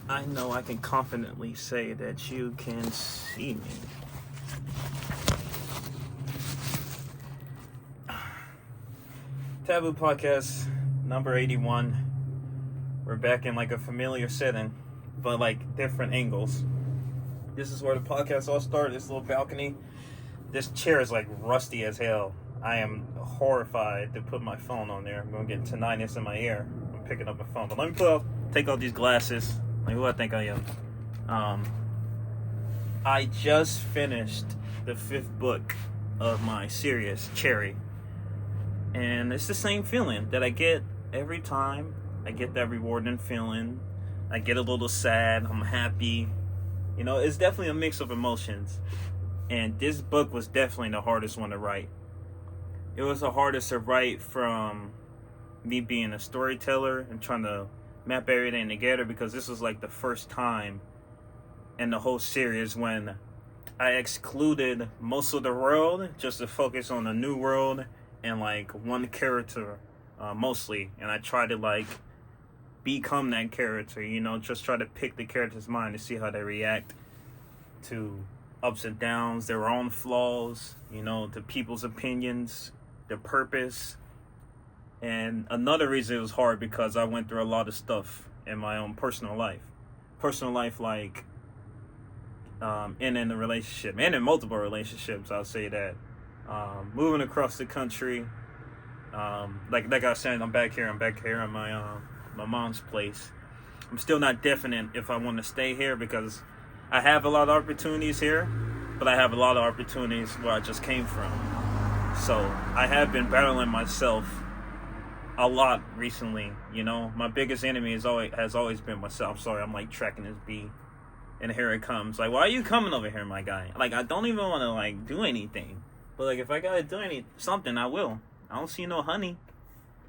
I know I can confidently say that you can see me. Taboo Podcast number 81. We're back in like a familiar setting, but like different angles. This is where the podcast all started, this little balcony. This chair is like rusty as hell. I am horrified to put my phone on there. I'm going to get tinnitus in my ear. I'm picking up my phone. But let me take off these glasses. Like who I think I am. I just finished the 5th book of my series, Cherry. And it's the same feeling that I get every time. I get that rewarding feeling. I get a little sad. I'm happy. You know, it's definitely a mix of emotions. And this book was definitely the hardest one to write. It was the hardest to write from me being a storyteller and trying to map everything together, because this was like the first time in the whole series when I excluded most of the world just to focus on the new world and like one character mostly. And I tried to like become that character, you know, just try to pick the character's mind to see how they react to ups and downs, their own flaws, you know, to people's opinions, their purpose. And another reason it was hard because I went through a lot of stuff in my own personal life. Like in a relationship and in multiple relationships, I'll say that. Moving across the country, like I was saying, I'm back here on my mom's place. I'm still not definite if I want to stay here because I have a lot of opportunities here, but I have a lot of opportunities where I just came from. So I have been battling myself a lot recently, you know. My biggest enemy has always been myself. Sorry, I'm like tracking this bee, and here it comes. Like, why are you coming over here, my guy? Like, I don't even want to like do anything, but like if I gotta do something, I will. I don't see no honey.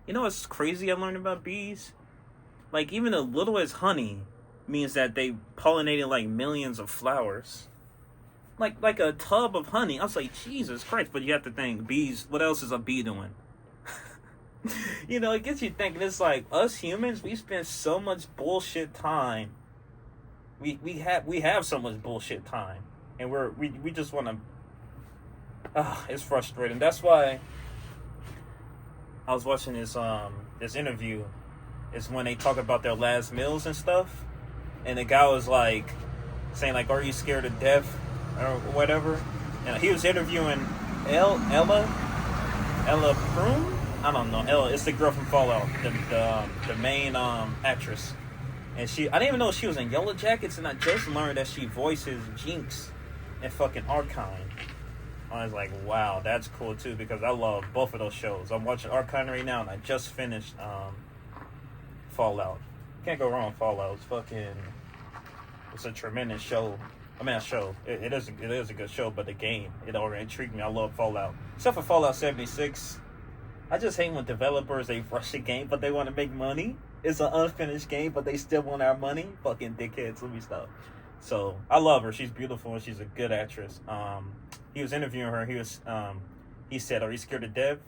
You know what's crazy I learned about bees? Like, even the littlest honey means that they pollinated like millions of flowers. Like a tub of honey. I was like, Jesus Christ. But you have to think, bees, what else is a bee doing? You know, it gets you thinking. It's like, us humans, we spend so much bullshit time. We have so much bullshit time. And we just want to... it's frustrating. That's why I was watching this interview. It's when they talk about their last meals and stuff. And the guy was like, saying like, are you scared of death? Or whatever. And he was interviewing Ella Prune? I don't know. Ella, it's the girl from Fallout, the main actress. And I didn't even know she was in Yellow Jackets, and I just learned that she voices Jinx in fucking Arcane. I was like, wow, that's cool too, because I love both of those shows. I'm watching Arcane right now, and I just finished Fallout. Can't go wrong with Fallout. It's a tremendous show. I mean, a show. It is a good show, but the game, it already intrigued me. I love Fallout. Except for Fallout 76. I just hate when developers, they rush a game, but they want to make money. It's an unfinished game, but they still want our money. Fucking dickheads. Let me stop. So, I love her. She's beautiful, and she's a good actress. He was interviewing her. He said, are you scared of death?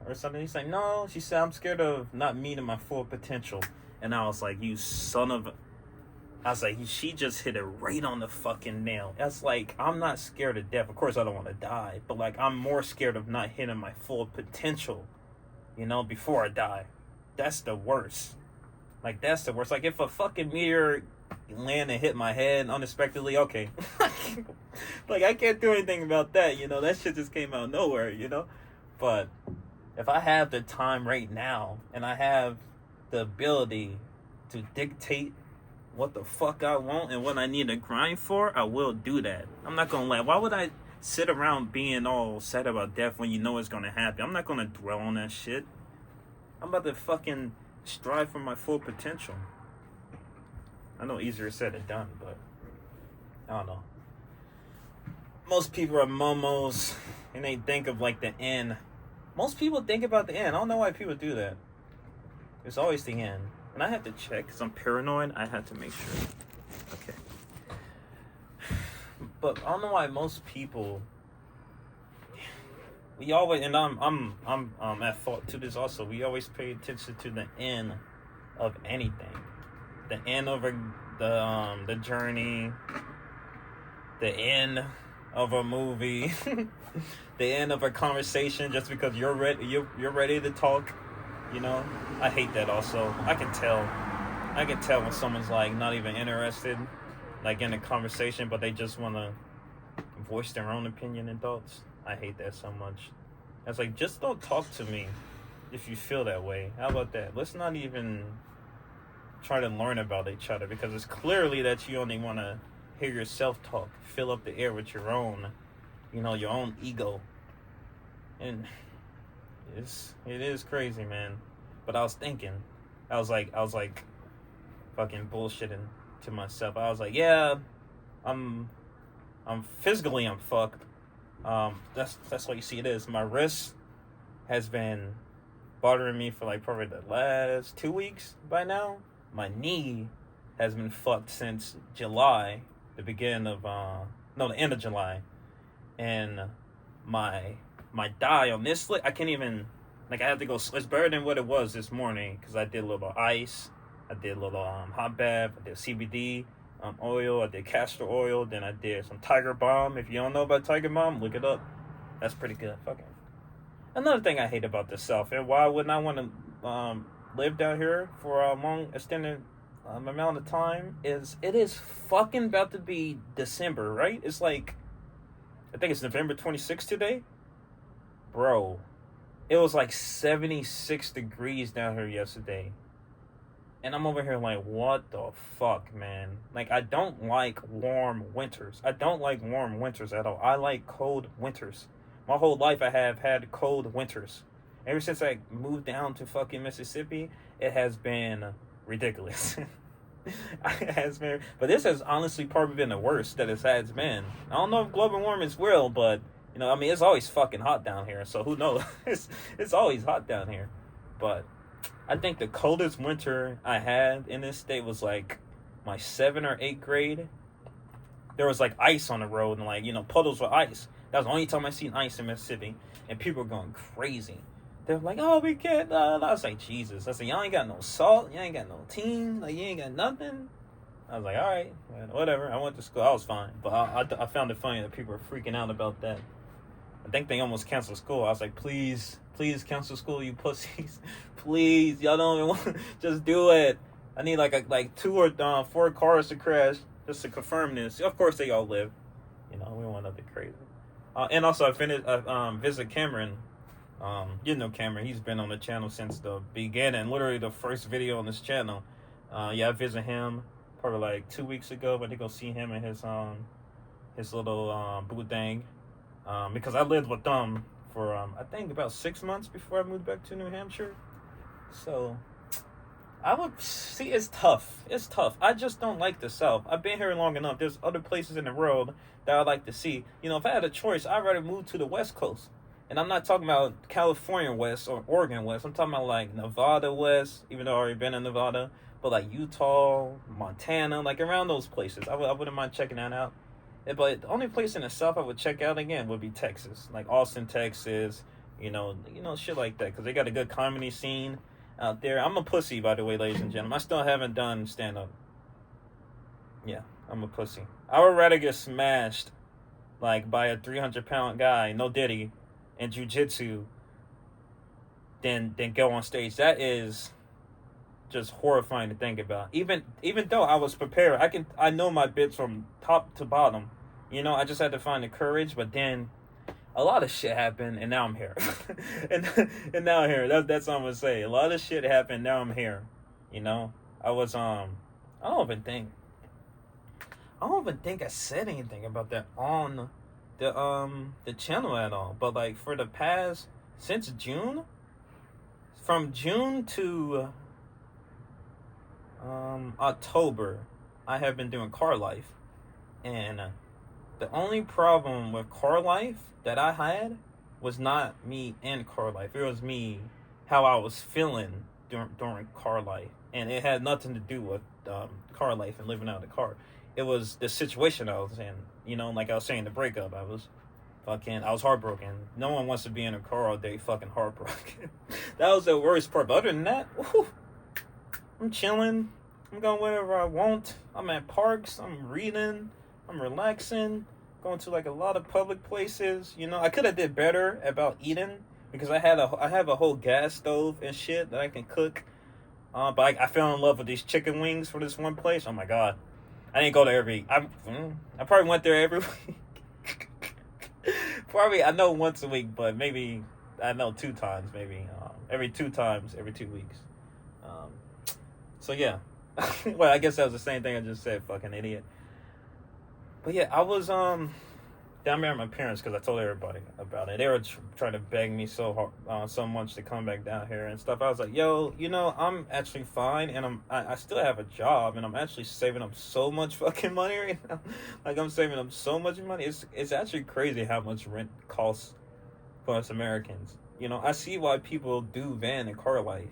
Or something. He's like, no. She said, I'm scared of not meeting my full potential. And I was like, you son of a... I was like, she just hit it right on the fucking nail. That's like, I'm not scared of death. Of course, I don't want to die. But, like, I'm more scared of not hitting my full potential, you know, before I die. That's the worst. Like, that's the worst. Like, if a fucking meteor land and hit my head unexpectedly, okay. Like, I can't do anything about that, you know. That shit just came out of nowhere, you know. But if I have the time right now and I have the ability to dictate what the fuck I want and what I need to grind for, I will do that. I'm not gonna lie. Why would I sit around being all sad about death when you know it's gonna happen? I'm not gonna dwell on that shit. I'm about to fucking strive for my full potential. I know easier said than done, but I don't know. Most people are momos and they think of like the end. Most people think about the end. I don't know why people do that. It's always the end. And I had to check because I'm paranoid. I had to make sure. Okay. But I don't know why most people. We always, and I'm at fault to this also. We always pay attention to the end of anything. The end over the journey, the end of a movie, the end of a conversation just because you're ready to talk. You know, I hate that also. I can tell when someone's like not even interested, like in a conversation, but they just want to voice their own opinion and thoughts. I hate that so much. It's like, just don't talk to me if you feel that way. How about that? Let's not even try to learn about each other, because it's clearly that you only want to hear yourself talk, fill up the air with your own, your own ego. And it is crazy, man. But I was thinking, I was like fucking bullshitting to myself. I was like, yeah, I'm physically I'm fucked. That's what you see it is. My wrist has been bothering me for like probably the last 2 weeks by now. My knee has been fucked since July, the end of July. And my thigh on this leg, I can't even, I have to go, it's better than what it was this morning, because I did a little ice, I did a little hot bath, I did CBD oil, I did castor oil, then I did some Tiger Balm. If you don't know about Tiger Balm, look it up. That's pretty good. Fucking. Another thing I hate about the South, and why wouldn't I want to live down here for a long extended amount of time, is it is fucking about to be December, right? It's like, I think it's November 26th today. Bro, it was like 76 degrees down here yesterday. And I'm over here like, what the fuck, man? Like, I don't like warm winters. I don't like warm winters at all. I like cold winters. My whole life I have had cold winters. Ever since I moved down to fucking Mississippi, it has been ridiculous. It has been, but this has honestly probably been the worst that it has been. I don't know if global warming is real, but it's always fucking hot down here. So who knows? It's always hot down here. But I think the coldest winter I had in this state was like my 7th or 8th grade. There was like ice on the road and like, puddles with ice. That was the only time I seen ice in Mississippi, and people were going crazy. They're like, oh, we can't. I was like, Jesus. I said, y'all ain't got no salt. Y'all ain't got no team. Like, you ain't got nothing. I was like, all right, whatever. I went to school. I was fine. But I found it funny that people were freaking out about that. I think they almost canceled school. I was like, please cancel school, you pussies. Please. Y'all don't even want, just do it. I need like 2 or 4 cars to crash just to confirm this. Of course they all live. We want nothing crazy. And also I visited Cameron. Cameron. He's been on the channel since the beginning. Literally the first video on this channel. I visited him probably like 2 weeks ago. But I go see him in his little boo thing. Because I lived with them for I think about 6 months before I moved back to New Hampshire. So I would see, it's tough. It's tough. I just don't like the South. I've been here long enough. There's other places in the world that I'd like to see. If I had a choice, I'd rather move to the West Coast. And I'm not talking about California West or Oregon West. I'm talking about like Nevada West, even though I've already been in Nevada. But like Utah, Montana, like around those places. I wouldn't mind checking that out. But the only place in the South I would check out again would be Texas. Like Austin, Texas, shit like that. Because they got a good comedy scene out there. I'm a pussy, by the way, ladies and gentlemen. I still haven't done stand-up. Yeah, I'm a pussy. I would rather get smashed like by a 300-pound guy, no diddy, in jiu-jitsu than go on stage. That is just horrifying to think about. Even though I was prepared, I know my bits from top to bottom. I just had to find the courage, but then a lot of shit happened, and now I'm here. and now I'm here. That's what I'm gonna say. A lot of shit happened, now I'm here. I was I don't even think I said anything about that on the channel at all. But like for the past, since June, from June to October, I have been doing car life, and the only problem with car life that I had was not me in car life. It was me, how I was feeling during car life, and it had nothing to do with car life and living out of the car. It was the situation I was in. Like I was saying, the breakup. I was heartbroken. No one wants to be in a car all day fucking heartbroken. That was the worst part. But other than that, whew, I'm chilling. I'm going wherever I want. I'm at parks. I'm reading. I'm relaxing. Going to like a lot of public places. You know, I could have did better about eating because I have a whole gas stove and shit that I can cook. But I fell in love with these chicken wings for this one place. Oh my god, I didn't go there I probably went there every week. Probably I know once a week, but maybe I know 2 times. Maybe every 2 times every 2 weeks. So yeah. Well, I guess that was the same thing I just said, fucking idiot. But yeah, I was down there at my parents because I told everybody about it. They were trying to beg me so hard, so much to come back down here and stuff. I was like, yo, you know, I'm actually fine, and I still have a job, and I'm actually saving up so much fucking money right now. Like, I'm saving up so much money. It's actually crazy how much rent costs for us Americans. You know, I see why people do van and car life.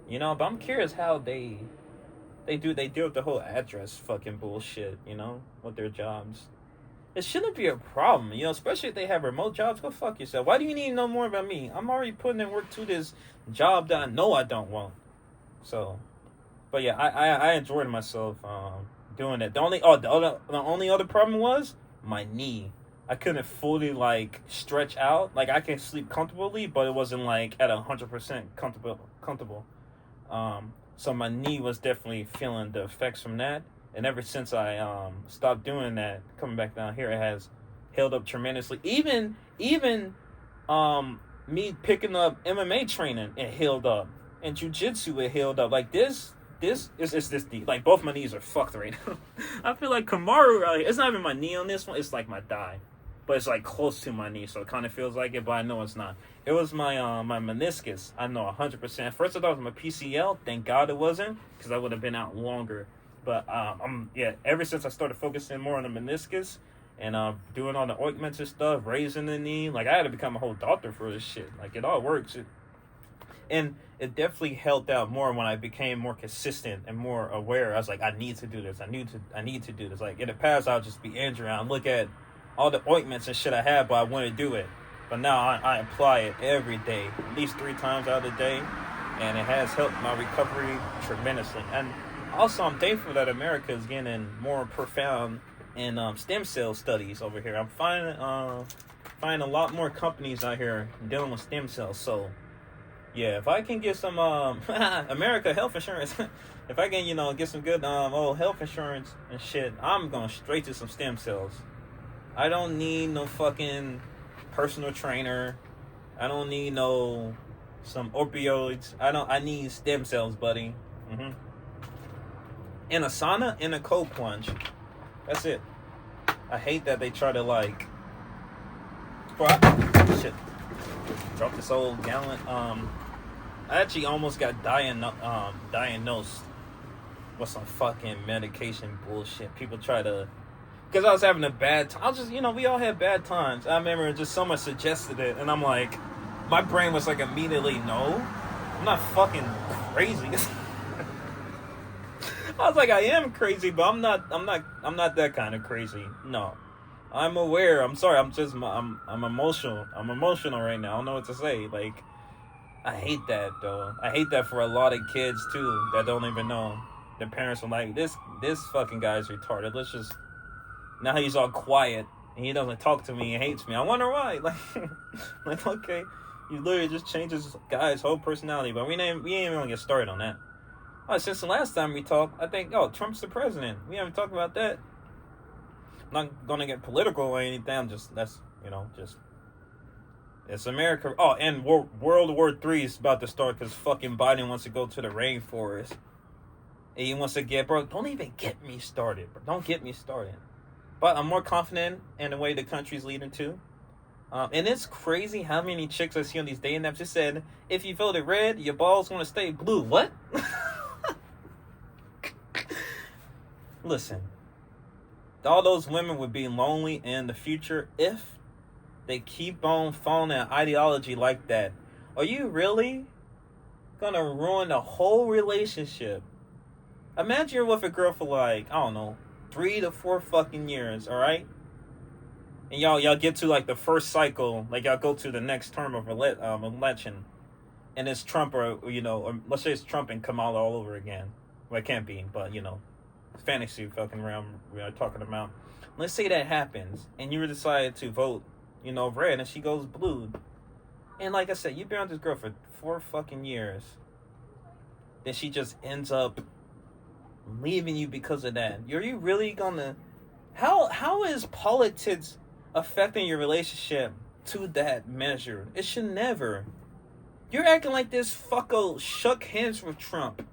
You know, but I'm curious how they deal with the whole address fucking bullshit, you know, with their jobs. It shouldn't be a problem, you know, especially if they have remote jobs. Go fuck yourself. Why do you need to know more about me? I'm already putting in work to this job that I know I don't want. So, but yeah, I enjoyed myself doing it. The only other problem was my knee. I couldn't fully like stretch out. Like I can sleep comfortably, but it wasn't like at 100% comfortable. So my knee was definitely feeling the effects from that. And ever since I stopped doing that, coming back down here, it has held up tremendously. Even me picking up MMA training, it healed up. And jiu-jitsu, it healed up. Like this is this deep. Like both my knees are fucked right now. I feel like Kamaru, like, it's not even my knee on this one, it's like my thigh. But it's like close to my knee, so it kind of feels like it, but I know it's not. It was my my meniscus. I know 100%. First I thought it was my PCL. Thank God it wasn't, because I would have been out longer. But ever since I started focusing more on the meniscus and doing all the ointments and stuff, raising the knee, like I had to become a whole doctor for this shit. Like it all works. And it definitely helped out more when I became more consistent and more aware. I was like, I need to do this. I need to do this. Like in the past, I'll just be injured. I'll look at all the ointments and shit I have, but I want to do it. But now I apply it every day, at least 3 times out of the day, and it has helped my recovery tremendously. And also, I'm thankful that America is getting more profound in stem cell studies over here. I'm finding a lot more companies out here dealing with stem cells. So, yeah, if I can get some America health insurance, if I can, you know, get some good old health insurance and shit, I'm going straight to some stem cells. I don't need no fucking personal trainer. I don't need some opioids. I need stem cells, buddy. And a sauna and a cold plunge. That's it. I hate that they try to like shit. Drop this old gallon. I actually almost got diagnosed with some fucking medication bullshit. People try to, because I was having a bad time. We all have bad times. I remember just someone suggested it, and I'm like, my brain was like immediately, no, I'm not fucking crazy. I was like, I am crazy, but I'm not that kind of crazy. No, I'm aware. I'm sorry. I'm emotional. I'm emotional right now. I don't know what to say. Like, I hate that though. I hate that for a lot of kids too that don't even know. Their parents are like, this fucking guy's retarded. Let's just. Now he's all quiet and he doesn't talk to me and hates me. I wonder why. Like okay, you literally just changed this guy's whole personality. But we ain't even gonna get started on that. Oh, since the last time we talked, I think, Trump's the president. We haven't talked about that. I'm not gonna get political or anything. It's America. Oh, and World War III is about to start because fucking Biden wants to go to the rainforest. And he wants to don't even get me started, bro. Don't get me started. But I'm more confident in the way the country's leading to. And it's crazy how many chicks I see on these dating apps just said, if you voted red, your balls want to stay blue. What? Listen, all those women would be lonely in the future if they keep on following an ideology like that. Are you really gonna ruin the whole relationship? Imagine you're with a girl for like, I don't know, 3 to 4 fucking years, alright? And y'all get to like the first cycle, like y'all go to the next term of election, and it's Trump or let's say it's Trump and Kamala all over again. Well, it can't be, but, fantasy fucking realm we are talking about. Let's say that happens, and you decide to vote, red, and she goes blue. And like I said, you've been with this girl for 4 fucking years. Then she just ends up leaving you because of that. Are you really gonna... How is politics affecting your relationship to that measure? It should never. You're acting like this fucko shook hands with Trump.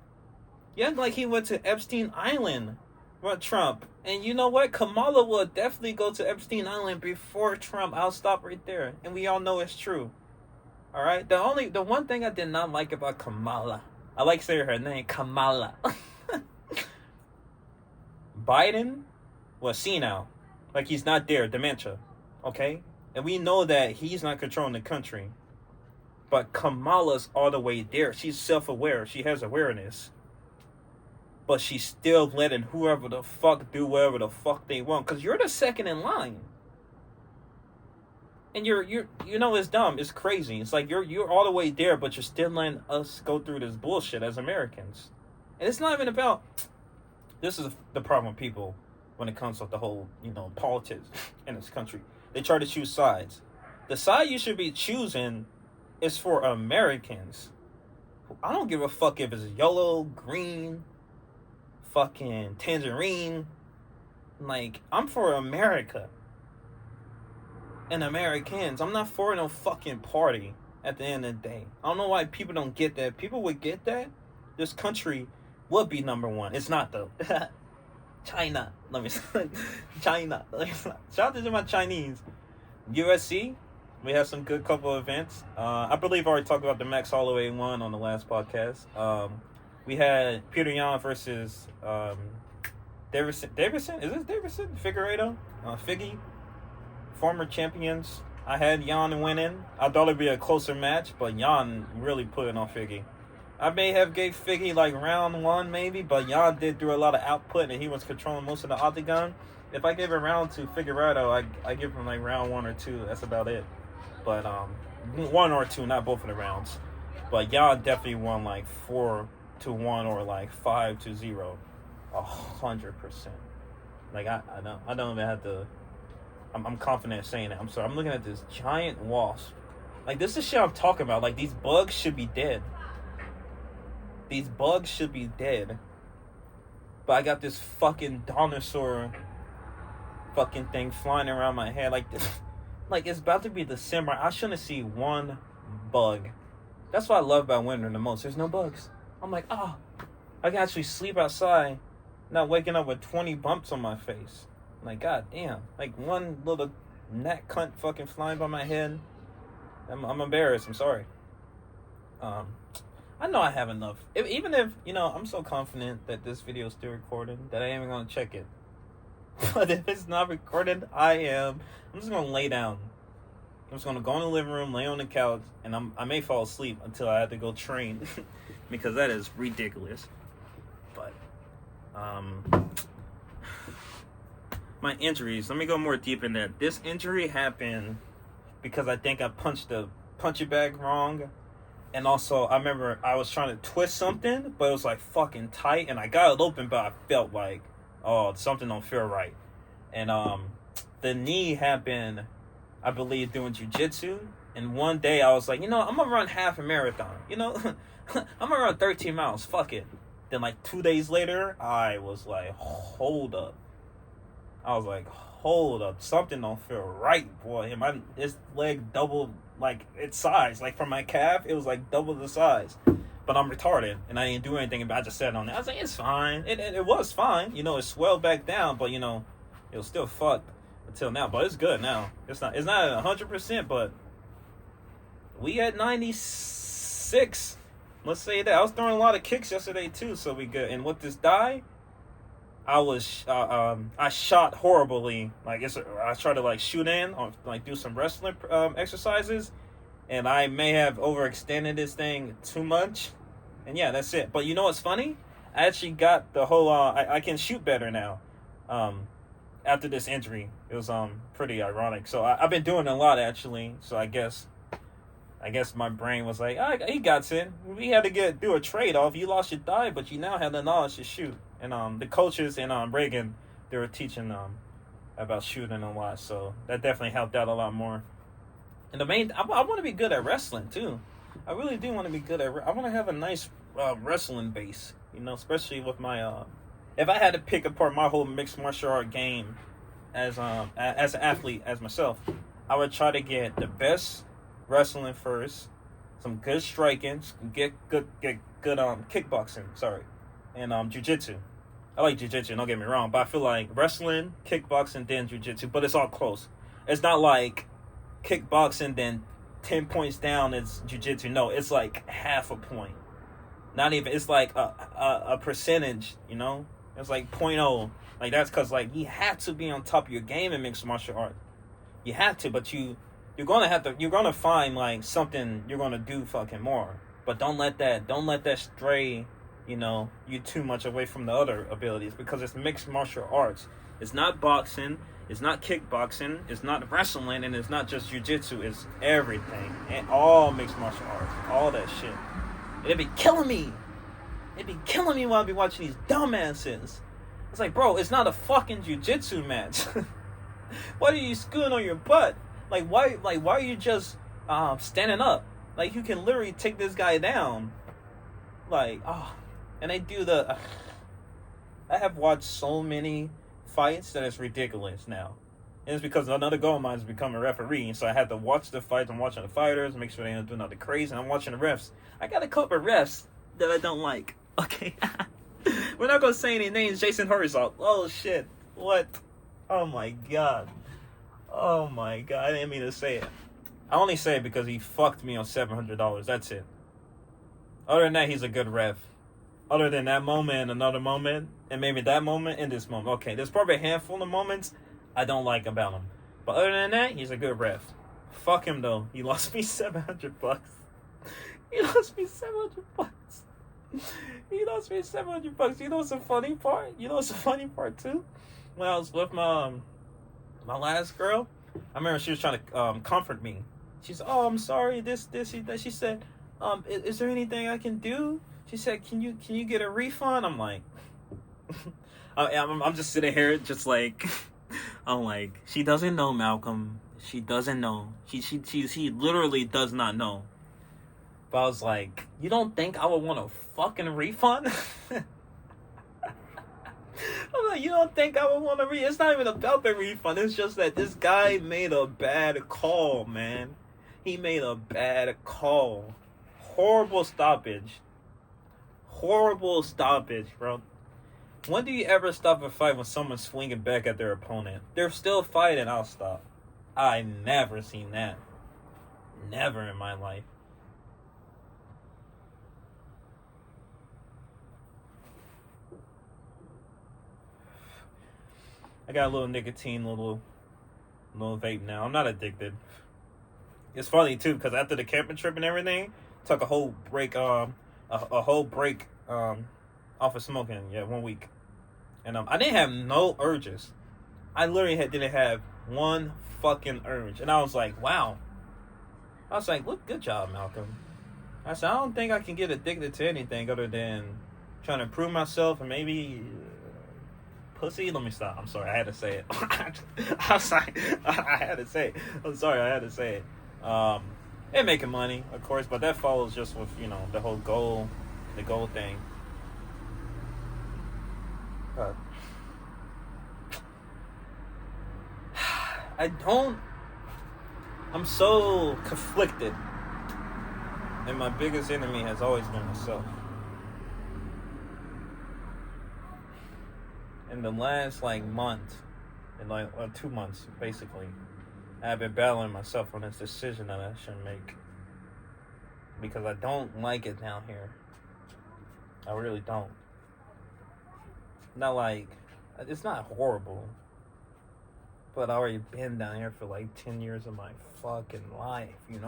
You act like he went to Epstein Island with Trump. And you know what? Kamala will definitely go to Epstein Island before Trump. I'll stop right there. And we all know it's true. Alright? The one thing I did not like about Kamala, I like saying her name, Kamala. Biden was senile. Like he's not there, dementia. Okay? And we know that he's not controlling the country. But Kamala's all the way there. She's self-aware. She has awareness. But she's still letting whoever the fuck do whatever the fuck they want. Because you're the second in line. And you're it's dumb. It's crazy. It's like you're all the way there, but you're still letting us go through this bullshit as Americans. And it's not even about... This is the problem with people when it comes to the whole, politics in this country. They try to choose sides. The side you should be choosing is for Americans. I don't give a fuck if it's yellow, green, fucking tangerine. Like, I'm for America and Americans. I'm not for no fucking party at the end of the day. I don't know why people don't get that. People would get that. This country would be number one. It's not though. China. China. Shout out to my Chinese. USC. We have some good couple events. I believe I already talked about the Max Holloway one on the last podcast. We had Peter Yan versus Davidson. Is this Davidson? Figueiredo? Figgy. Former champions. I had Yan winning. I thought it'd be a closer match, but Yan really put it on Figgy. I may have gave Figgy like round 1 maybe, but Yan did do a lot of output and he was controlling most of the octagon. If I gave a round to Figueiredo, I give him like round 1 or 2. That's about it. But 1 or 2, not both of the rounds. But Yan definitely won like 4-1 or like 5-0, 100%. Like I don't even have to. I'm confident saying it. I'm sorry. I'm looking at this giant wasp. Like this is shit I'm talking about. Like these bugs should be dead. These bugs should be dead. But I got this fucking dinosaur fucking thing flying around my head like this. Like it's about to be December. I shouldn't see one bug. That's what I love about winter the most. There's no bugs. I'm like, I can actually sleep outside, not waking up with 20 bumps on my face. Like, god damn. Like one little gnat cunt fucking flying by my head. I'm embarrassed. I'm sorry. I know I have enough. Even if, I'm so confident that this video is still recording that I ain't even gonna check it. But if it's not recorded, I'm just gonna lay down. I'm just gonna go in the living room, lay on the couch, and I may fall asleep until I have to go train. Because that is ridiculous. But, my injuries, let me go more deep in that. This injury happened because I think I punched the punching bag wrong. And also, I remember I was trying to twist something, but it was like fucking tight, and I got it open, but I felt like, something don't feel right. And the knee happened, I believe, doing jiu-jitsu. And one day I was like, I'm gonna run half a marathon. I'm gonna run 13 miles. Fuck it. Then like 2 days later, I was like, hold up. Something don't feel right, boy. And this leg doubled like its size. Like from my calf, it was like double the size. But I'm retarded, and I didn't do anything about it. I just sat on it. I was like, it's fine. It was fine. It swelled back down, but it was still fucked until now. But it's good now. It's not 100%, but we at 96. Let's say that. I was throwing a lot of kicks yesterday too, so we good. And with this die, I shot horribly. Like I tried to like shoot in or like do some wrestling exercises, and I may have overextended this thing too much. And yeah, that's it. But you know what's funny? I actually got the whole I can shoot better now. After this injury, it was pretty ironic. So I've been doing a lot actually. So I guess I guess my brain was like, he got it. We had to do a trade-off. You lost your thigh, but you now have the knowledge to shoot. And the coaches in Reagan, they were teaching about shooting a lot, so that definitely helped out a lot more. And I want to be good at wrestling too. I really do want to be good at. I want to have a nice wrestling base, especially with my. If I had to pick apart my whole mixed martial art game, as an athlete as myself, I would try to get the best wrestling first, some good striking, get good kickboxing. Sorry, and jiu-jitsu. I like jiu-jitsu. Don't get me wrong, but I feel like wrestling, kickboxing, then jiu-jitsu. But it's all close. It's not like kickboxing, then 10 points down is jiu-jitsu. No, it's like half a point. Not even. It's like a percentage. It's like 0.0. Like that's because like you have to be on top of your game in mixed martial art. You have to, but you're gonna find like something you're gonna do fucking more. But don't let that stray, you too much away from the other abilities, because it's mixed martial arts. It's not boxing, it's not kickboxing, it's not wrestling, and it's not just jiu-jitsu, it's everything. And all mixed martial arts. All that shit. And it'd be killing me. While I be watching these dumbasses. It's like, bro, it's not a fucking jiu-jitsu match. Why are you scooting on your butt? Why are you just standing up? Like, you can literally take this guy down. And they do I have watched so many fights that it's ridiculous now. And it's because another goal of mine is become a referee, so I have to watch the fights. I'm watching the fighters, make sure they don't do nothing crazy, and I'm watching the refs. I got a couple of refs that I don't like. Okay. We're not gonna say any names. Jason Herzog. Oh shit. What? Oh my god. I didn't mean to say it. I only say it because he fucked me on $700. That's it. Other than that, he's a good ref. Other than that moment and another moment, and maybe that moment and this moment. Okay, there's probably a handful of moments I don't like about him. But other than that, he's a good ref. Fuck him though. He lost me $700. He lost me $700. You know what's the funny part? You know what's the funny part too? When I was with my last girl, I remember she was trying to comfort me. She said, "Oh, I'm sorry. This." She said, "Is there anything I can do?" She said, "Can you get a refund?" I'm like, I'm just sitting here, just like, I'm like, she doesn't know, Malcolm. She doesn't know. She literally does not know. But I was like, you don't think I would want a fucking refund? I'm like, you don't think I would want a refund? It's not even about the refund. It's just that this guy made a bad call, man. He made a bad call. Horrible stoppage, bro. When do you ever stop a fight when someone's swinging back at their opponent? They're still fighting, I'll stop. I never seen that. Never in my life. I got a little nicotine, little vape now. I'm not addicted. It's funny too, because after the camping trip and everything, took a whole break, a whole break off of smoking. Yeah, 1 week, and I didn't have no urges. I literally didn't have one fucking urge, and I was like, wow. I was like, look, good job, Malcolm. I said, I don't think I can get addicted to anything other than trying to improve myself and maybe. Pussy? Let me stop. I'm sorry. I had to say it. I'm sorry. I had to say it. I'm sorry. I had to say it. And making money, of course, but that follows just with, the whole goal thing. I'm so conflicted. And my biggest enemy has always been myself. In the last month, in 2 months basically, I've been battling myself on this decision that I should make, because I don't like it down here. I really don't. It's not horrible, but I already been down here for 10 years of my fucking life, It's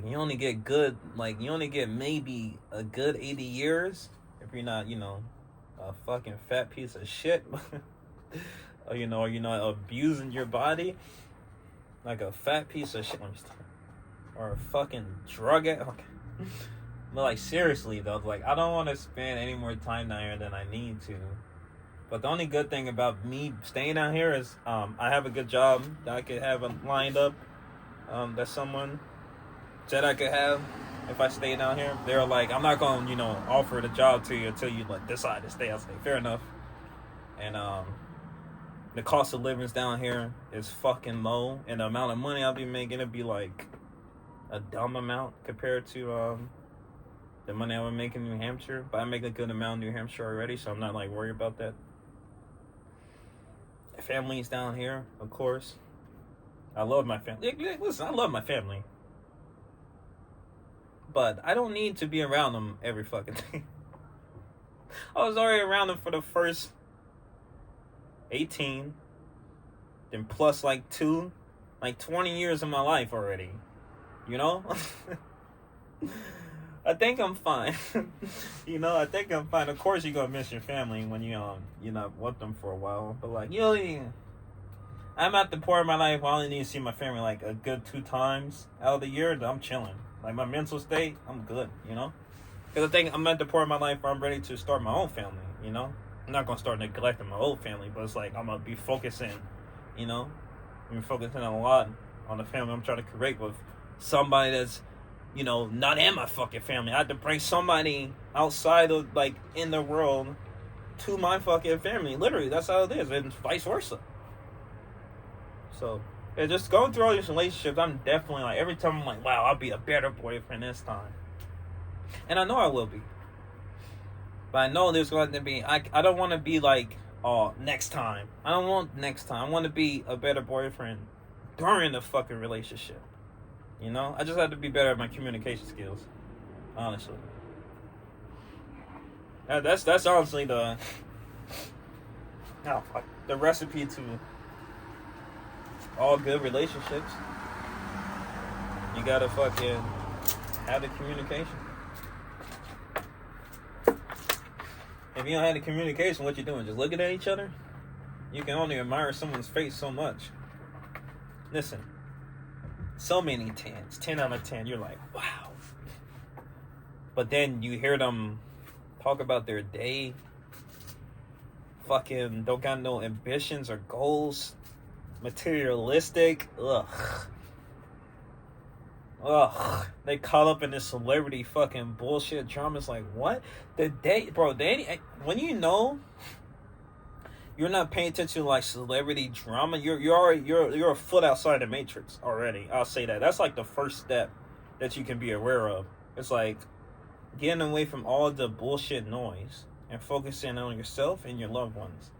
you only get you only get maybe a good 80 years if you're not, a fucking fat piece of shit. Or you're not abusing your body like a fat piece of shit. Let me stop. or a fucking drug addict. Okay. But like seriously though, like I don't want to spend any more time down here than I need to. But the only good thing about me staying down here is I have a good job that I could have lined up. That someone said I could have if I stay down here. They're like, I'm not gonna, offer the job to you until you like decide to stay. I say, fair enough. And the cost of living down here is fucking low, and the amount of money I'll be making it'd be like a dumb amount compared to the money I would make in New Hampshire. But I make a good amount in New Hampshire already, so I'm not like worried about that. Family's down here, of course. I love my family. Listen, I love my family. But I don't need to be around them every fucking day. I was already around them for the first 18. Then plus like 20 years of my life already. I think I'm fine. I think I'm fine. Of course you're gonna miss your family when you not with them for a while. But like I'm at the point of my life where I only need to see my family like a good 2 times out of the year. I'm chilling. Like my mental state, I'm good, Because I think I'm at the point of my life where I'm ready to start my own family, I'm not gonna start neglecting my old family, but it's like I'm gonna be focusing, I'm focusing a lot on the family I'm trying to create with somebody that's not in my fucking family. I have to bring somebody outside of, like, in the world to my fucking family. Literally, that's how it is, and vice versa. So, just going through all these relationships, I'm definitely, like, every time I'm like, wow, I'll be a better boyfriend this time. And I know I will be. But I know there's going to be, I don't want to be like, oh, next time. I don't want next time. I want to be a better boyfriend during the fucking relationship. I just have to be better at my communication skills. Honestly. That's honestly the recipe to all good relationships. You gotta fucking have the communication. If you don't have the communication, what you doing? Just looking at each other? You can only admire someone's face so much. Listen. So many 10s. 10 out of 10. You're like, wow. But then you hear them talk about their day. Fucking don't got no ambitions or goals. Materialistic. Ugh. They caught up in this celebrity fucking bullshit drama. It's like, what? When you're not paying attention to like celebrity drama, you're a foot outside the matrix already. I'll say that. That's like the first step that you can be aware of. It's like getting away from all the bullshit noise and focusing on yourself and your loved ones.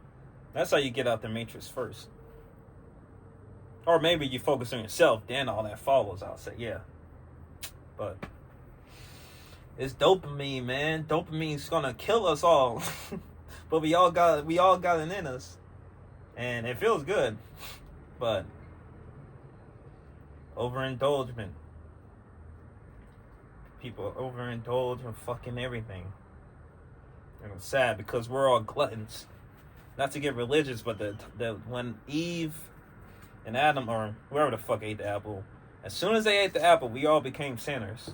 That's how you get out the matrix first. Or maybe you focus on yourself, then all that follows, I'll say, yeah. But it's dopamine, man. Dopamine's gonna kill us all. But we all got it in us. And it feels good. But overindulgence. People overindulge in fucking everything. And it's sad because we're all gluttons. Not to get religious, but when Eve and Adam, or whoever the fuck ate the apple, as soon as they ate the apple, we all became sinners.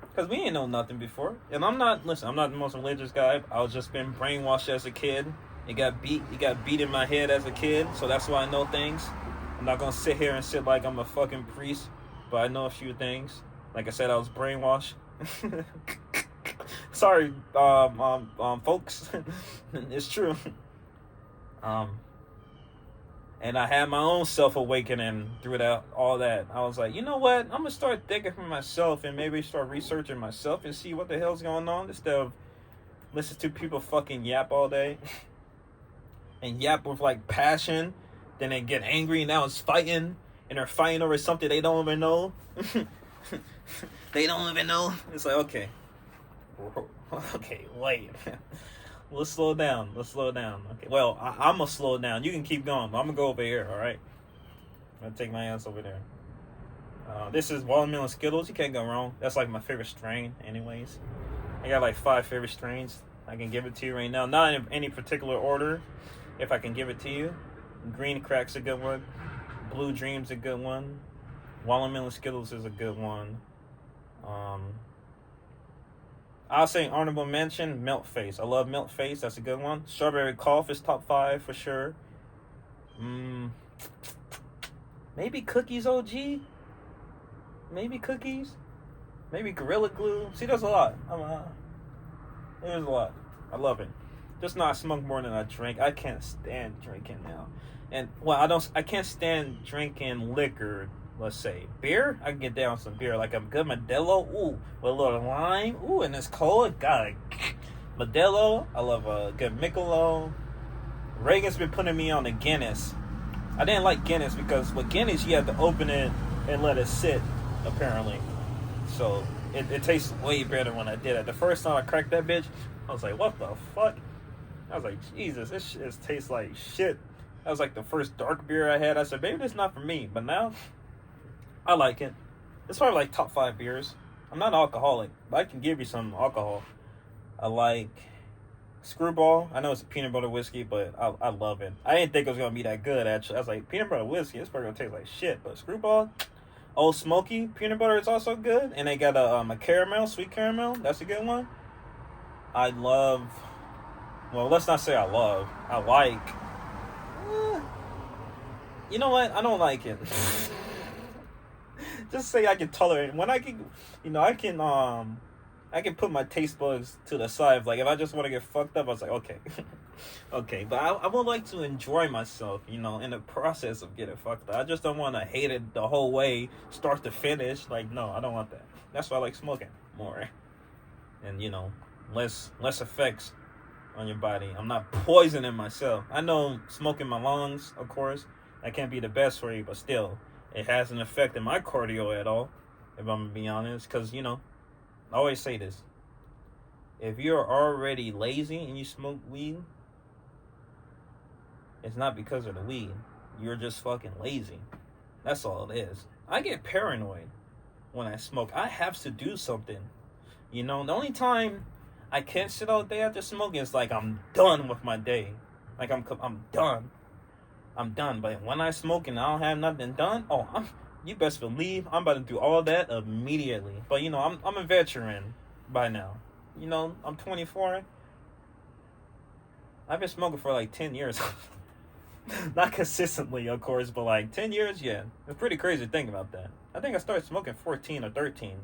Because we ain't know nothing before. And I'm not the most religious guy. I was just been brainwashed as a kid. It got beat in my head as a kid, so that's why I know things. I'm not gonna sit here and sit like I'm a fucking priest, but I know a few things. Like I said, I was brainwashed. Sorry, folks. It's true. And I had my own self-awakening through all that. I was like, you know what? I'm going to start thinking for myself and maybe start researching myself and see what the hell's going on instead of listen to people fucking yap all day. And yap with, like, passion. Then they get angry and now it's fighting. And they're fighting over something they don't even know. They don't even know. It's like, okay. Okay, wait. Let's slow down. Okay. Well, I'm going to slow down. You can keep going, but I'm going to go over here, all right? I'm going to take my ass over there. This is watermelon Skittles. You can't go wrong. That's like my favorite strain anyways. I got like 5 favorite strains. I can give it to you right now. Not in any particular order, if I can give it to you. Green Crack's a good one. Blue Dream's a good one. Watermelon Skittles is a good one. I'll say honorable mention, Melt Face. I love Melt Face. That's a good one. Strawberry Cough is top 5 for sure. Maybe Cookies OG. Maybe Cookies. Maybe Gorilla Glue. See, there's a lot. There's a lot. I love it. Just not smoke more than I drink. I can't stand drinking now. And I can't stand drinking liquor. Let's say beer. I can get down some beer, like a good Modelo. Ooh, with a little lime. Ooh, and it's cold. God, Modelo. I love a good Michelob. Reagan's been putting me on the Guinness. I didn't like Guinness because with Guinness you have to open it and let it sit, apparently. So it tastes way better when I did it. The first time I cracked that bitch, I was like, what the fuck? I was like, Jesus, this shit tastes like shit. That was like the first dark beer I had. I said, maybe this is not for me. But now, I like it. It's probably like top 5 beers. I'm not alcoholic, but I can give you some alcohol. I like Screwball. I know it's a peanut butter whiskey, but I love it. I didn't think it was going to be that good, actually. I was like, peanut butter whiskey, it's probably going to taste like shit. But Screwball, Old Smoky, peanut butter is also good. And they got a caramel, sweet caramel. That's a good one. I love... Well, let's not say I love. I like... you know what? I don't like it. Just say I can tolerate it. When I can... I can put my taste buds to the side. Like, if I just want to get fucked up, I was like, okay. Okay, but I would like to enjoy myself, in the process of getting fucked up. I just don't want to hate it the whole way, start to finish. Like, no, I don't want that. That's why I like smoking more. And, less effects on your body. I'm not poisoning myself. I know smoking my lungs, of course, that can't be the best for you, but still, it hasn't affected my cardio at all, if I'm going to be honest. Because, I always say this. If you're already lazy and you smoke weed, it's not because of the weed. You're just fucking lazy. That's all it is. I get paranoid when I smoke. I have to do something. The only time I can't sit all day after smoking is like I'm done with my day. Like I'm done. I'm done. But when I smoke and I don't have nothing done, you best believe I'm about to do all that immediately. But, I'm a veteran by now. I'm 24. I've been smoking for like 10 years. Not consistently, of course, but like 10 years, yeah. It's pretty crazy to think about that. I think I started smoking 14 or 13.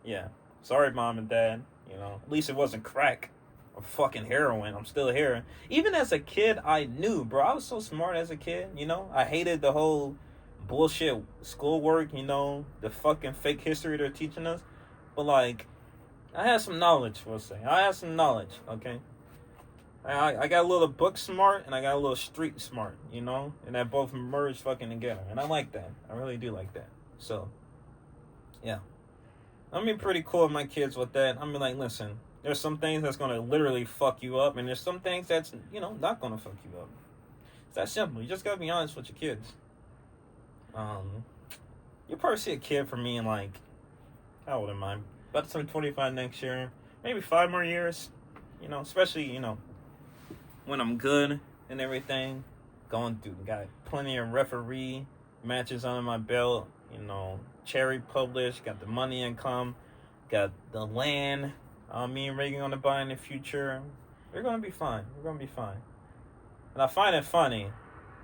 Yeah. Sorry, Mom and Dad. At least it wasn't crack or fucking heroin. I'm still here. Even as a kid, I knew, bro. I was so smart as a kid, I hated the whole bullshit schoolwork, the fucking fake history they're teaching us. But, like, I had some knowledge, we'll say. I had some knowledge, okay? I got a little book smart and I got a little street smart, and that both merge fucking together. And I like that. I really do like that. So, yeah. I'm be pretty cool with my kids with that. I'm be like, listen, there's some things that's going to literally fuck you up, and there's some things that's, not going to fuck you up. It's that simple. You just got to be honest with your kids. You'll probably see a kid from me in like, how old am I? About to turn 25 next year. Maybe 5 more years. Especially, when I'm good and everything. Got plenty of referee matches under my belt. Cherry published. Got the money income. Got the land. Me and Reagan gonna buy in the future. We're gonna be fine. And I find it funny.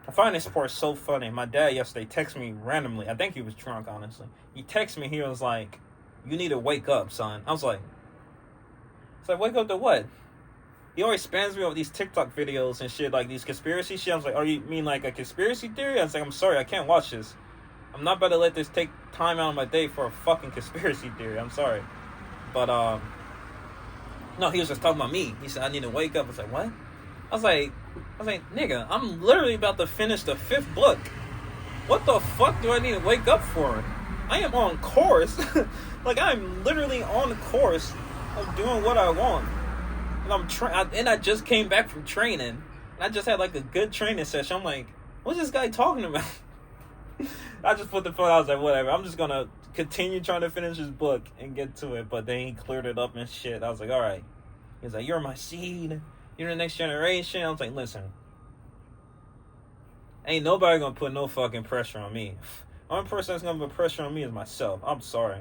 I find this part so funny. My dad yesterday texted me randomly. I think he was drunk, honestly. He texted me. He was like, you need to wake up, son. I was like, wake up to what? He always spams me with these TikTok videos and shit, like these conspiracy shit. I was like, oh, you mean like a conspiracy theory? I was like, I'm sorry, I can't watch this. I'm not about to let this take time out of my day for a fucking conspiracy theory. I'm sorry. But, no, he was just talking about me. He said, I need to wake up. I was like, what? I was like, nigga, I'm literally about to finish the 5th book. What the fuck do I need to wake up for? I am on course. Like, I'm literally on course of doing what I want. And and I just came back from training. And I just had, like, a good training session. I'm like, what's this guy talking about? I just put the phone, I was like, whatever. I'm just going to continue trying to finish this book and get to it. But then he cleared it up and shit. I was like, all right. He was like, you're my seed. You're the next generation. I was like, listen. Ain't nobody gonna put no fucking pressure on me. Only person that's gonna put pressure on me is myself. I'm sorry.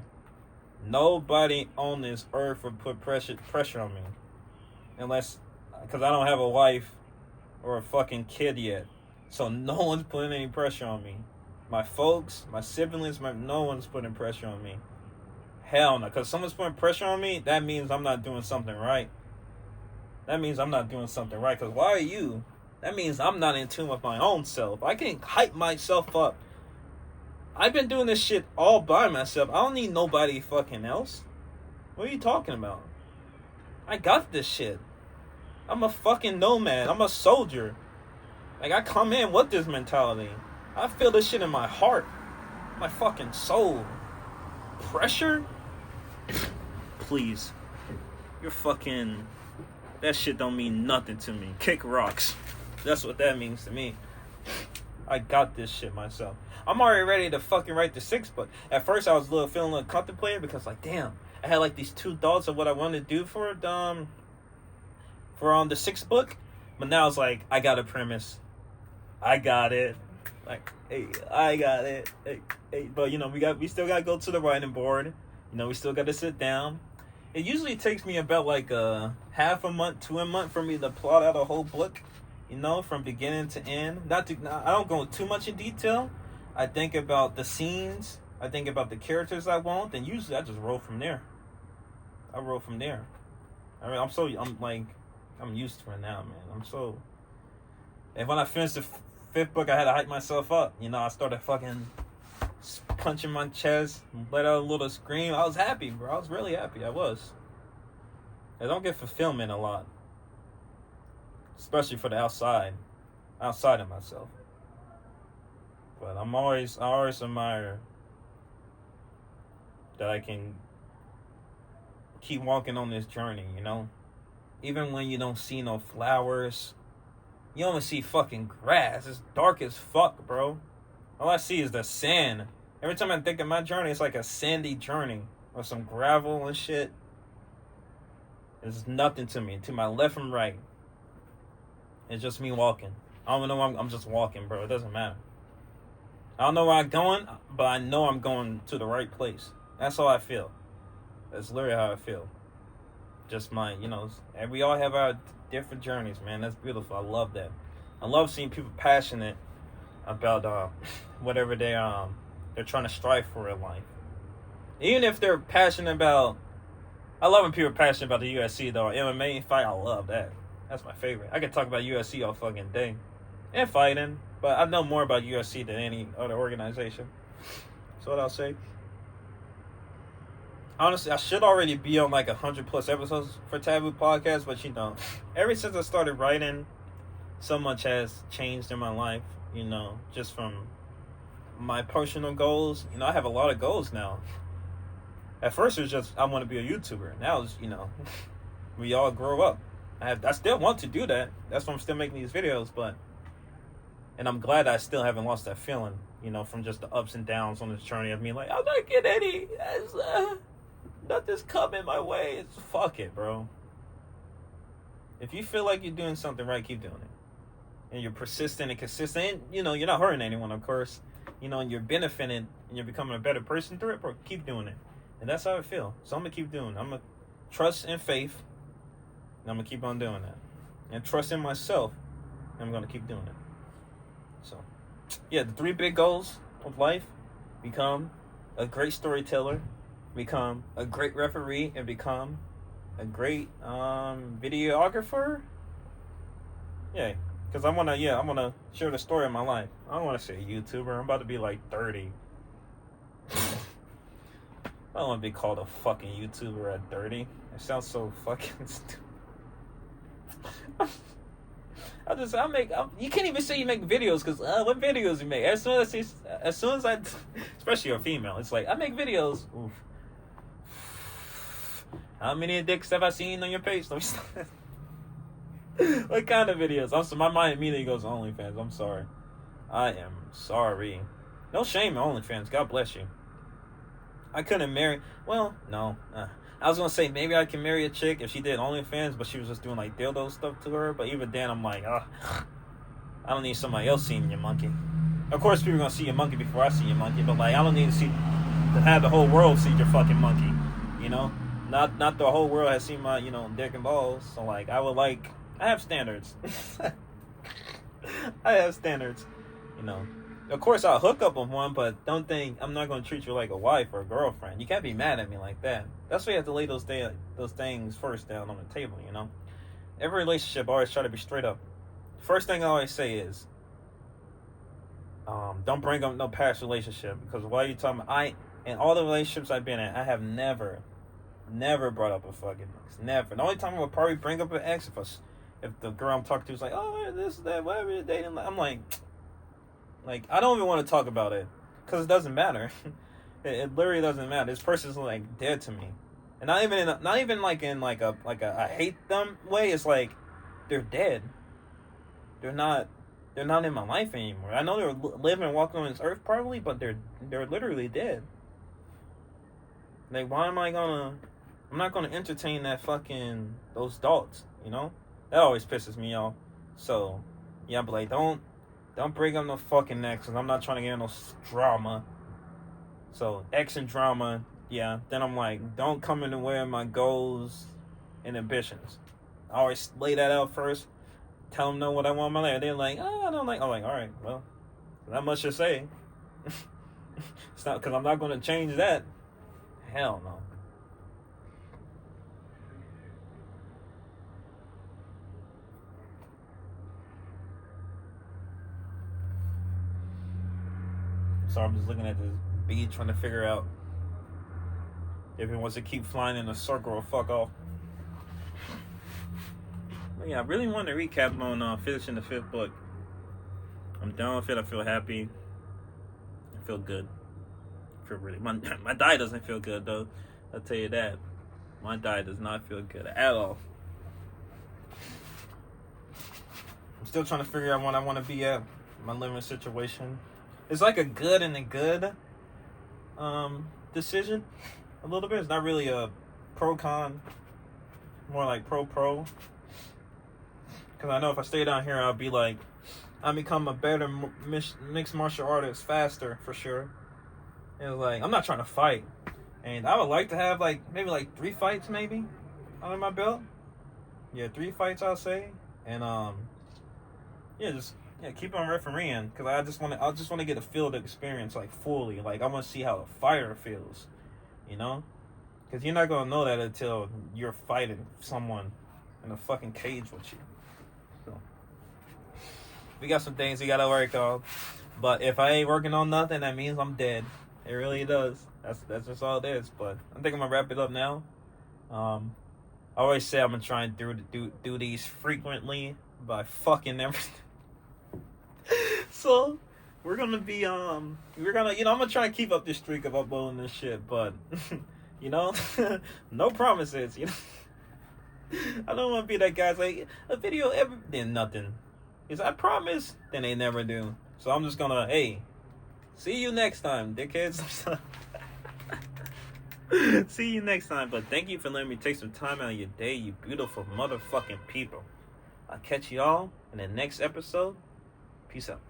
Nobody on this earth would put pressure on me. Unless, because I don't have a wife or a fucking kid yet. So no one's putting any pressure on me. My folks, my siblings, no one's putting pressure on me. Hell no. Because someone's putting pressure on me, that means I'm not doing something right. That means I'm not doing something right. Because why are you? That means I'm not in tune with my own self. I can hype myself up. I've been doing this shit all by myself. I don't need nobody fucking else. What are you talking about? I got this shit. I'm a fucking nomad. I'm a soldier. Like, I come in with this mentality. I feel this shit in my heart. My fucking soul. Pressure? Please. You're fucking... That shit don't mean nothing to me. Kick rocks. That's what that means to me. I got this shit myself. I'm already ready to fucking write the 6th book. At first, I was feeling a little contemplative because, like, damn, I had like these 2 thoughts of what I wanted to do for the 6th book. But now it's like, I got a premise. I got it. Like, hey, I got it. Hey. But you know, we still gotta go to the writing board. You know, we still gotta sit down. It usually takes me about like half a month to a month for me to plot out a whole book. You know, from beginning to end. I don't go too much in detail. I think about the scenes. I think about the characters I want. And usually I just roll from there. I roll from there. I mean, I'm used to it now, man. And when I finished the 5th book, I had to hype myself up. You know, I started fucking punching my chest, let out a little scream. I was happy, bro. I was really happy. I was. I don't get fulfillment a lot. Especially for the outside of myself. But I always admire that I can keep walking on this journey, you know? Even when you don't see no flowers, you only see fucking grass. It's dark as fuck, bro. All I see is the sand. Every time I think of my journey, it's like a sandy journey with some gravel and shit. There's nothing to me, to my left and right. It's just me walking. I don't know. I'm just walking, bro. It doesn't matter. I don't know where I'm going, but I know I'm going to the right place. That's how I feel. That's literally how I feel. Just mine, you know. And we all have our different journeys, man. That's beautiful. I love that. I love seeing people passionate about whatever they're trying to strive for in life. Even if they're passionate about... I love when people are passionate about the UFC, though. MMA fight, I love that. That's my favorite. I could talk about UFC all fucking day. And fighting. But I know more about UFC than any other organization. That's what I'll say. Honestly, I should already be on like 100+ episodes for Taboo Podcast. But you know, ever since I started writing, so much has changed in my life. You know, just from my personal goals. You know, I have a lot of goals now. At first, it was just, I want to be a YouTuber. Now it's, you know, we all grow up. I still want to do that. That's why I'm still making these videos, and I'm glad I still haven't lost that feeling, you know, from just the ups and downs on this journey of me like, I'm not getting any, nothing's coming my way. It's fuck it, bro. If you feel like you're doing something right, keep doing it. And you're persistent and consistent, and, you know, you're not hurting anyone, of course, you know, and you're benefiting, and you're becoming a better person through it, bro, keep doing it. And that's how I feel. So I'm going to keep doing it. I'm going to trust and faith. And I'm going to keep on doing that. And trust in myself. And I'm going to keep doing it. So, yeah, the 3 big goals of life. Become a great storyteller. Become a great referee. And become a great videographer. Yeah. Because I want to share the story of my life. I don't want to say YouTuber. I'm about to be like 30. I don't want to be called a fucking YouTuber at 30. It sounds so fucking stupid. You can't even say you make videos, because what videos you make? As soon as I, especially a female, it's like, I make videos. Oof. How many dicks have I seen on your page? Let me stop. What kind of videos? My mind immediately goes to OnlyFans. I'm sorry. I am sorry. No shame on OnlyFans. God bless you. I couldn't marry... Well, no. I was going to say, maybe I can marry a chick if she did OnlyFans, but she was just doing, like, dildo stuff to her. But even then, I'm like, I don't need somebody else seeing your monkey. Of course, people are gonna see your monkey before I see your monkey, but like I don't need to have the whole world see your fucking monkey. You know, not the whole world has seen my dick and balls. So like I have standards. I have standards. Of course I'll hook up with one, but don't think I'm not gonna treat you like a wife or a girlfriend. You can't be mad at me like that. That's why you have to lay those things first down on the table. Every relationship I always try to be straight up. First thing I always say is, don't bring up no past relationship, because while you talking about, in all the relationships I've been in, I have never brought up a fucking ex. Never. The only time I would probably bring up an ex if the girl I'm talking to is like, oh, this, that, whatever you're dating, I'm like I don't even want to talk about it, because it doesn't matter. it literally doesn't matter. This person's like dead to me, and not even in a I hate them way. It's like they're dead. They're not in my life anymore. I know they're living and walking on this earth probably, but they're literally dead. Like, why am I'm not gonna entertain those thoughts, That always pisses me off. So, yeah, but like, don't bring up no fucking ex, because I'm not trying to get in no drama. So, ex and drama, yeah. Then I'm like, don't come in the way of my goals and ambitions. I always lay that out first. Tell them know what I want in my life. They're like, oh, I don't like. I'm like, all right, well, not much to say. It's not, because I'm not going to change that. Hell no. So I'm just looking at this bee, trying to figure out if it wants to keep flying in a circle or fuck off. But yeah, I really want to recap on finishing the 5th book. I'm done with it. I feel happy. I feel good. I feel really. My diet doesn't feel good though. I'll tell you that. My diet does not feel good at all. I'm still trying to figure out what I want to be at. My living situation. It's like a good and a good decision. A little bit. It's not really a pro-con. More like pro-pro. Because I know if I stay down here, I'll become a better mixed martial artist faster, for sure. And like, I'm not trying to fight. And I would like to have maybe 3 fights maybe under my belt. Yeah, 3 fights I'll say. And keep on refereeing, because I just want to get a feel of the experience fully. Like, I want to see how a fighter feels, because you're not gonna know that until you're fighting someone in a fucking cage with you. So we got some things we gotta work on, but if I ain't working on nothing, that means I'm dead. It really does. That's just all it is. But I think I'm gonna wrap it up now. I always say I'm gonna try and do these frequently by fucking everything. So we're gonna be I'm gonna try and keep up this streak of uploading this shit, but no promises. I don't want to be that guy's like, a video then nothing. Is I promise, then they never do. So I'm just gonna, hey, see you next time, dickheads. See you next time. But thank you for letting me take some time out of your day, you beautiful motherfucking people. I'll catch y'all in the next episode. Peace out.